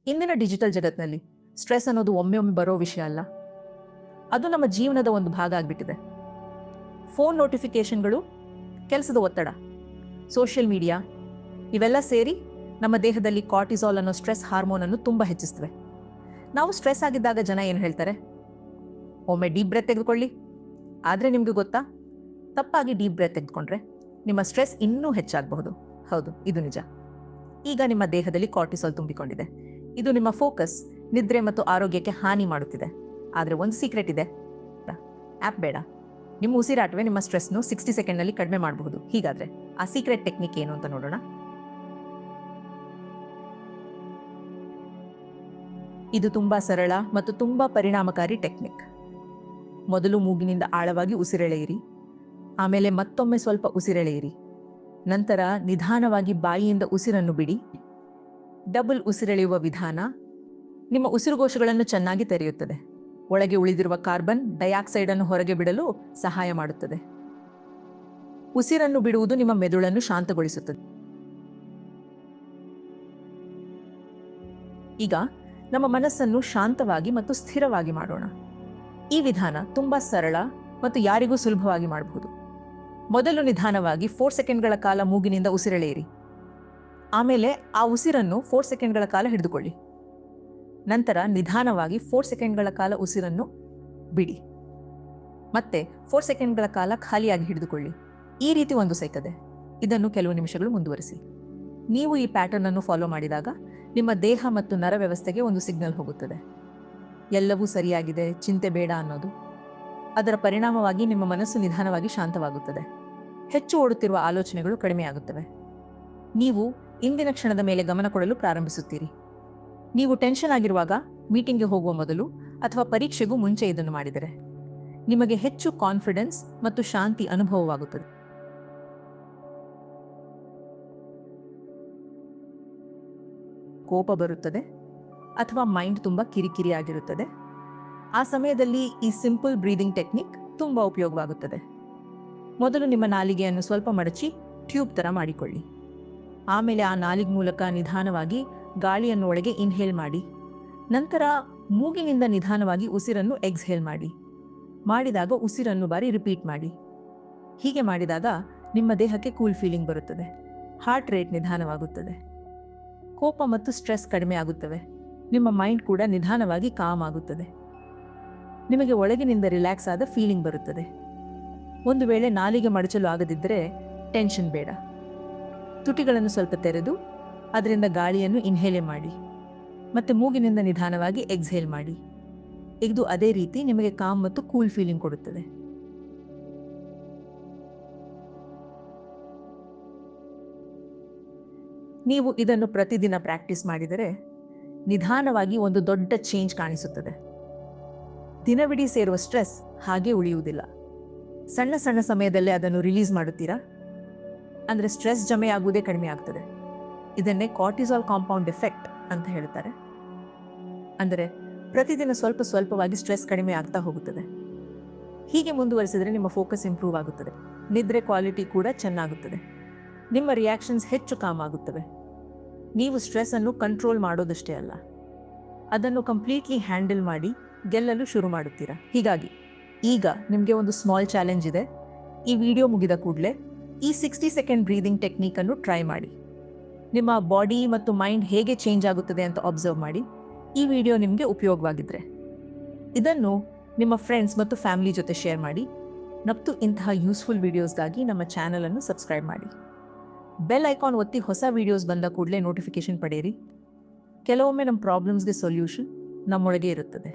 ಇಂದಿನ ಡಿಜಿಟಲ್ ಜಗತ್ತಿನಲ್ಲಿ ಸ್ಟ್ರೆಸ್ ಅನ್ನೋದು ಒಮ್ಮೆ ಬರೋ ವಿಷಯ ಅಲ್ಲ, ಅದು ನಮ್ಮ ಜೀವನದ ಒಂದು ಭಾಗ ಆಗಿಬಿಟ್ಟಿದೆ. ಫೋನ್ ನೋಟಿಫಿಕೇಶನ್ಗಳು, ಕೆಲಸದ ಒತ್ತಡ, ಸೋಷಿಯಲ್ ಮೀಡಿಯಾ ಇವೆಲ್ಲ ಸೇರಿ ನಮ್ಮ ದೇಹದಲ್ಲಿ ಕಾರ್ಟಿಸಾಲ್ ಅನ್ನೋ ಸ್ಟ್ರೆಸ್ ಹಾರ್ಮೋನ್ ಅನ್ನು ತುಂಬ ಹೆಚ್ಚಿಸ್ತವೆ. ನಾವು ಸ್ಟ್ರೆಸ್ ಆಗಿದ್ದಾಗ ಜನ ಏನು ಹೇಳ್ತಾರೆ? ಒಮ್ಮೆ ಡೀಪ್ ಬ್ರೆತ್ ತೆಗೆದುಕೊಳ್ಳಿ. ಆದರೆ ನಿಮಗೆ ಗೊತ್ತಾ, ತಪ್ಪಾಗಿ ಡೀಪ್ ಬ್ರೆತ್ ತೆಗೆದುಕೊಂಡ್ರೆ ನಿಮ್ಮ ಸ್ಟ್ರೆಸ್ ಇನ್ನೂ ಹೆಚ್ಚಾಗಬಹುದು. ಹೌದು, ಇದು ನಿಜ. ಈಗ ನಿಮ್ಮ ದೇಹದಲ್ಲಿ ಕಾರ್ಟಿಸಾಲ್ ತುಂಬಿಕೊಂಡಿದೆ. ಇದು ನಿಮ್ಮ ಫೋಕಸ್, ನಿದ್ರೆ ಮತ್ತು ಆರೋಗ್ಯಕ್ಕೆ ಹಾನಿ ಮಾಡುತ್ತಿದೆ. ಆದರೆ ಒಂದು ಸೀಕ್ರೆಟ್ ಇದೆ. ಆ್ಯಪ್ ಬೇಡ, ನಿಮ್ಮ ಉಸಿರಾಟವೇ ನಿಮ್ಮ ಸ್ಟ್ರೆಸ್ನು 60 ಸೆಕೆಂಡ್ನಲ್ಲಿ ಕಡಿಮೆ ಮಾಡಬಹುದು. ಹೀಗಾದರೆ ಆ ಸೀಕ್ರೆಟ್ ಟೆಕ್ನಿಕ್ ಏನು ಅಂತ ನೋಡೋಣ. ಇದು ತುಂಬ ಸರಳ ಮತ್ತು ತುಂಬ ಪರಿಣಾಮಕಾರಿ ಟೆಕ್ನಿಕ್. ಮೊದಲು ಮೂಗಿನಿಂದ ಆಳವಾಗಿ ಉಸಿರೆಳೆಯಿರಿ, ಆಮೇಲೆ ಮತ್ತೊಮ್ಮೆ ಸ್ವಲ್ಪ ಉಸಿರೆಳೆಯಿರಿ. ನಂತರ ನಿಧಾನವಾಗಿ ಬಾಯಿಯಿಂದ ಉಸಿರನ್ನು ಬಿಡಿ. ಡಬಲ್ ಉಸಿರೆಳೆಯುವ ವಿಧಾನ ನಿಮ್ಮ ಉಸಿರುಕೋಶಗಳನ್ನು ಚೆನ್ನಾಗಿ ತೆರೆಯುತ್ತದೆ. ಒಳಗೆ ಉಳಿದಿರುವ ಕಾರ್ಬನ್ ಡೈಆಕ್ಸೈಡ್ ಅನ್ನು ಹೊರಗೆ ಬಿಡಲು ಸಹಾಯ ಮಾಡುತ್ತದೆ. ಉಸಿರನ್ನು ಬಿಡುವುದು ನಿಮ್ಮ ಮೆದುಳನ್ನು ಶಾಂತಗೊಳಿಸುತ್ತದೆ. ಈಗ ನಮ್ಮ ಮನಸ್ಸನ್ನು ಶಾಂತವಾಗಿ ಮತ್ತು ಸ್ಥಿರವಾಗಿ ಮಾಡೋಣ. ಈ ವಿಧಾನ ತುಂಬಾ ಸರಳ ಮತ್ತು ಯಾರಿಗೂ ಸುಲಭವಾಗಿ ಮಾಡಬಹುದು. ಮೊದಲು ನಿಧಾನವಾಗಿ 4 ಸೆಕೆಂಡ್ಗಳ ಕಾಲ ಮೂಗಿನಿಂದ ಉಸಿರೆಳೆಯಿರಿ. ಆಮೇಲೆ ಆ ಉಸಿರನ್ನು 4 ಸೆಕೆಂಡ್ಗಳ ಕಾಲ ಹಿಡಿದುಕೊಳ್ಳಿ. ನಂತರ ನಿಧಾನವಾಗಿ 4 ಸೆಕೆಂಡ್ಗಳ ಕಾಲ ಉಸಿರನ್ನು ಬಿಡಿ. ಮತ್ತೆ 4 ಸೆಕೆಂಡ್ಗಳ ಕಾಲ ಖಾಲಿಯಾಗಿ ಹಿಡಿದುಕೊಳ್ಳಿ. ಈ ರೀತಿ ಒಂದು ಸೈಕಲ್. ಇದನ್ನು ಕೆಲವು ನಿಮಿಷಗಳು ಮುಂದುವರಿಸಿ. ನೀವು ಈ ಪ್ಯಾಟರ್ನ್ ಅನ್ನು ಫಾಲೋ ಮಾಡಿದಾಗ ನಿಮ್ಮ ದೇಹ ಮತ್ತು ನರ ವ್ಯವಸ್ಥೆಗೆ ಒಂದು ಸಿಗ್ನಲ್ ಹೋಗುತ್ತದೆ, ಎಲ್ಲವೂ ಸರಿಯಾಗಿದೆ, ಚಿಂತೆ ಬೇಡ ಅನ್ನೋದು. ಅದರ ಪರಿಣಾಮವಾಗಿ ನಿಮ್ಮ ಮನಸ್ಸು ನಿಧಾನವಾಗಿ ಶಾಂತವಾಗುತ್ತದೆ. ಹೆಚ್ಚು ಓಡುತ್ತಿರುವ ಆಲೋಚನೆಗಳು ಕಡಿಮೆಯಾಗುತ್ತವೆ. ನೀವು ಇಂದಿನ ಕ್ಷಣದ ಮೇಲೆ ಗಮನ ಕೊಡಲು ಪ್ರಾರಂಭಿಸುತ್ತೀರಿ. ನೀವು ಟೆನ್ಷನ್ ಆಗಿರುವಾಗ, ಮೀಟಿಂಗ್ಗೆ ಹೋಗುವ ಮೊದಲು ಅಥವಾ ಪರೀಕ್ಷೆಗೂ ಮುಂಚೆ ಇದನ್ನು ಮಾಡಿದರೆ ನಿಮಗೆ ಹೆಚ್ಚು ಕಾನ್ಫಿಡೆನ್ಸ್ ಮತ್ತು ಶಾಂತಿ ಅನುಭವವಾಗುತ್ತದೆ. ಕೋಪ ಬರುತ್ತದೆ ಅಥವಾ ಮೈಂಡ್ ತುಂಬ ಕಿರಿಕಿರಿಯಾಗಿರುತ್ತದೆ. ಆ ಸಮಯದಲ್ಲಿ ಈ ಸಿಂಪಲ್ ಬ್ರೀದಿಂಗ್ ಟೆಕ್ನಿಕ್ ತುಂಬ ಉಪಯೋಗವಾಗುತ್ತದೆ. ಮೊದಲು ನಿಮ್ಮ ನಾಲಿಗೆಯನ್ನು ಸ್ವಲ್ಪ ಮಡಚಿ ಟ್ಯೂಬ್ ಥರ ಮಾಡಿಕೊಳ್ಳಿ. ಆಮೇಲೆ ಆ ನಾಲಿಗೆ ಮೂಲಕ ನಿಧಾನವಾಗಿ ಗಾಳಿಯನ್ನು ಒಳಗೆ ಇನ್ಹೇಲ್ ಮಾಡಿ. ನಂತರ ಮೂಗಿನಿಂದ ನಿಧಾನವಾಗಿ ಉಸಿರನ್ನು ಎಕ್ಸ್ಹೇಲ್ ಮಾಡಿ. ಮಾಡಿದಾಗ ಉಸಿರನ್ನು ಬಾರಿ ರಿಪೀಟ್ ಮಾಡಿ. ಹೀಗೆ ಮಾಡಿದಾಗ ನಿಮ್ಮ ದೇಹಕ್ಕೆ ಕೂಲ್ ಫೀಲಿಂಗ್ ಬರುತ್ತದೆ. ಹಾರ್ಟ್ ರೇಟ್ ನಿಧಾನವಾಗುತ್ತದೆ. ಕೋಪ ಮತ್ತು ಸ್ಟ್ರೆಸ್ ಕಡಿಮೆ ಆಗುತ್ತವೆ. ನಿಮ್ಮ ಮೈಂಡ್ ಕೂಡ ನಿಧಾನವಾಗಿ ಕಾಮ್ ಆಗುತ್ತದೆ. ನಿಮಗೆ ಒಳಗಿನಿಂದ ರಿಲ್ಯಾಕ್ಸ್ ಆದ ಫೀಲಿಂಗ್ ಬರುತ್ತದೆ. ಒಂದು ವೇಳೆ ನಾಲಿಗೆ ಮಡಚಲು ಆಗದಿದ್ದರೆ ಟೆನ್ಷನ್ ಬೇಡ. ತುಟಿಗಳನ್ನು ಸ್ವಲ್ಪ ತೆರೆದು ಅದರಿಂದ ಗಾಳಿಯನ್ನು ಇನ್ಹೇಲ್ ಮಾಡಿ ಮತ್ತೆ ಮೂಗಿನಿಂದ ನಿಧಾನವಾಗಿ ಎಕ್ಸ್ಹೇಲ್ ಮಾಡಿ. ಇದು ಅದೇ ರೀತಿ ನಿಮಗೆ ಕಾಮ್ ಮತ್ತು ಕೂಲ್ ಫೀಲಿಂಗ್ ಕೊಡುತ್ತದೆ. ನೀವು ಇದನ್ನು ಪ್ರತಿದಿನ ಪ್ರಾಕ್ಟೀಸ್ ಮಾಡಿದರೆ ನಿಧಾನವಾಗಿ ಒಂದು ದೊಡ್ಡ ಚೇಂಜ್ ಕಾಣಿಸುತ್ತದೆ. ದಿನವಿಡೀ ಸೇರುವ ಸ್ಟ್ರೆಸ್ ಹಾಗೆ ಉಳಿಯುವುದಿಲ್ಲ. ಸಣ್ಣ ಸಣ್ಣ ಸಮಯದಲ್ಲೇ ಅದನ್ನು ರಿಲೀಸ್ ಮಾಡುತ್ತೀರಾ, ಅಂದರೆ ಸ್ಟ್ರೆಸ್ ಜಮೆಯಾಗುವುದೇ ಕಡಿಮೆ ಆಗ್ತದೆ. ಇದನ್ನೇ ಕಾರ್ಟಿಸಾಲ್ ಕಾಂಪೌಂಡ್ ಎಫೆಕ್ಟ್ ಅಂತ ಹೇಳ್ತಾರೆ. ಅಂದರೆ ಪ್ರತಿದಿನ ಸ್ವಲ್ಪ ಸ್ವಲ್ಪವಾಗಿ ಸ್ಟ್ರೆಸ್ ಕಡಿಮೆ ಆಗ್ತಾ ಹೋಗುತ್ತದೆ. ಹೀಗೆ ಮುಂದುವರಿಸಿದರೆ ನಿಮ್ಮ ಫೋಕಸ್ ಇಂಪ್ರೂವ್ ಆಗುತ್ತದೆ. ನಿದ್ರೆ ಕ್ವಾಲಿಟಿ ಕೂಡ ಚೆನ್ನಾಗುತ್ತದೆ. ನಿಮ್ಮ ರಿಯಾಕ್ಷನ್ಸ್ ಹೆಚ್ಚು ಕಾಮ್ ಆಗುತ್ತವೆ. ನೀವು ಸ್ಟ್ರೆಸ್ ಅನ್ನು ಕಂಟ್ರೋಲ್ ಮಾಡೋದಷ್ಟೇ ಅಲ್ಲ, ಅದನ್ನು ಕಂಪ್ಲೀಟ್ಲಿ ಹ್ಯಾಂಡಲ್ ಮಾಡಿ ಗೆಲ್ಲಲು ಶುರು ಮಾಡುತ್ತೀರಾ. ಹೀಗಾಗಿ ಈಗ ನಿಮಗೆ ಒಂದು ಸ್ಮಾಲ್ ಚಾಲೆಂಜ್ ಇದೆ. ಈ ವಿಡಿಯೋ ಮುಗಿದ ಕೂಡಲೇ ಈ 60 ಸೆಕೆಂಡ್ ಬ್ರೀದಿಂಗ್ ಟೆಕ್ನಿಕ್ ಅನ್ನು ಟ್ರೈ ಮಾಡಿ. ನಿಮ್ಮ ಬಾಡಿ ಮತ್ತು ಮೈಂಡ್ ಹೇಗೆ ಚೇಂಜ್ ಆಗುತ್ತದೆ ಅಂತ ಅಬ್ಸರ್ವ್ ಮಾಡಿ. ಈ ವಿಡಿಯೋ ನಿಮಗೆ ಉಪಯೋಗವಾಗಿದ್ದರೆ ಇದನ್ನು ನಿಮ್ಮ ಫ್ರೆಂಡ್ಸ್ ಮತ್ತು ಫ್ಯಾಮಿಲಿ ಜೊತೆ ಶೇರ್ ಮಾಡಿ. ಮತ್ತು ಇಂತಹ ಯೂಸ್ಫುಲ್ ವಿಡಿಯೋಸ್ಗಾಗಿ ನಮ್ಮ ಚಾನಲನ್ನು ಸಬ್ಸ್ಕ್ರೈಬ್ ಮಾಡಿ. ಬೆಲ್ ಐಕಾನ್ ಒತ್ತಿ ಹೊಸ ವಿಡಿಯೋಸ್ ಬಂದ ಕೂಡಲೇ ನೋಟಿಫಿಕೇಶನ್ ಪಡೆಯಿರಿ. ಕೆಲವೊಮ್ಮೆ ನಮ್ಮ ಪ್ರಾಬ್ಲಮ್ಸ್ಗೆ ಸೊಲ್ಯೂಷನ್ ನಮ್ಮೊಳಗೆ ಇರುತ್ತದೆ.